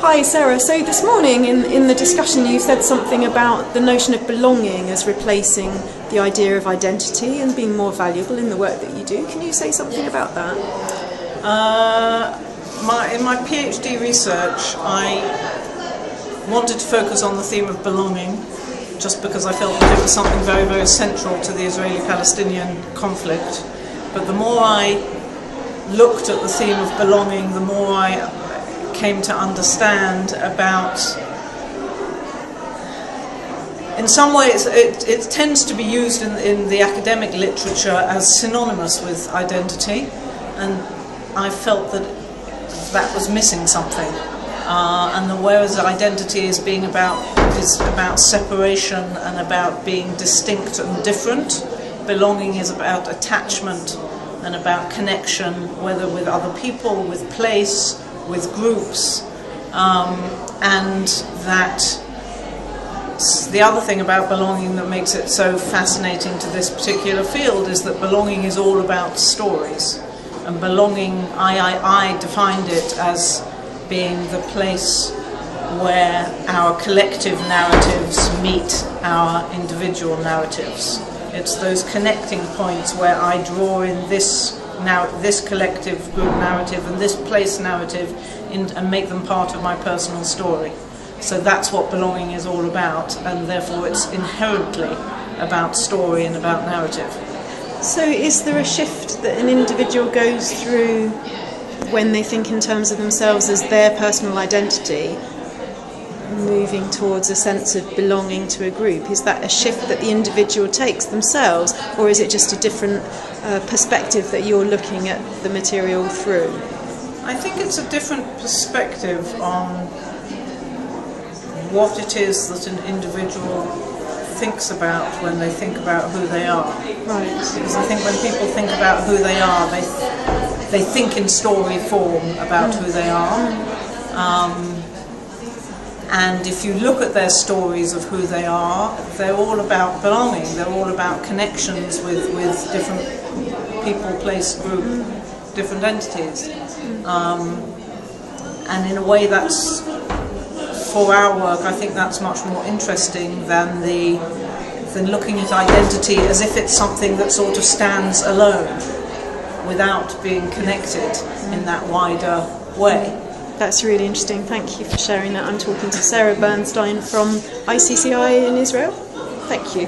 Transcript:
Hi Sarah, so this morning in the discussion you said something about the notion of belonging as replacing the idea of identity and being more valuable in the work that you do. Can you say something about that? In my PhD research I wanted to focus on the theme of belonging just because I felt that it was something very, very central to the Israeli-Palestinian conflict. But the more I looked at the theme of belonging, the more I came to understand about, in some ways it tends to be used in the academic literature as synonymous with identity, and I felt that that was missing something. Whereas identity is about separation and about being distinct and different, belonging is about attachment and about connection, whether with other people, with place, with groups, and that the other thing about belonging that makes it so fascinating to this particular field is that belonging is all about stories. And belonging, I defined it as being the place where our collective narratives meet our individual narratives. It's those connecting points where I draw in this collective group narrative and this place narrative and make them part of my personal story. So that's what belonging is all about, and therefore it's inherently about story and about narrative. So is there a shift that an individual goes through when they think in terms of themselves as their personal identity, moving towards a sense of belonging to a group? Is that a shift that the individual takes themselves, or is it just a different perspective that you're looking at the material through? I think it's a different perspective on what it is that an individual thinks about when they think about who they are. Right. Because I think when people think about who they are, they think in story form about who they are. And if you look at their stories of who they are, they're all about belonging. They're all about connections with different people, place, group, different entities. And in a way that's, for our work, I think that's much more interesting than looking at identity as if it's something that sort of stands alone without being connected in that wider way. That's really interesting. Thank you for sharing that. I'm talking to Sarah Bernstein from ICCI in Israel. Thank you.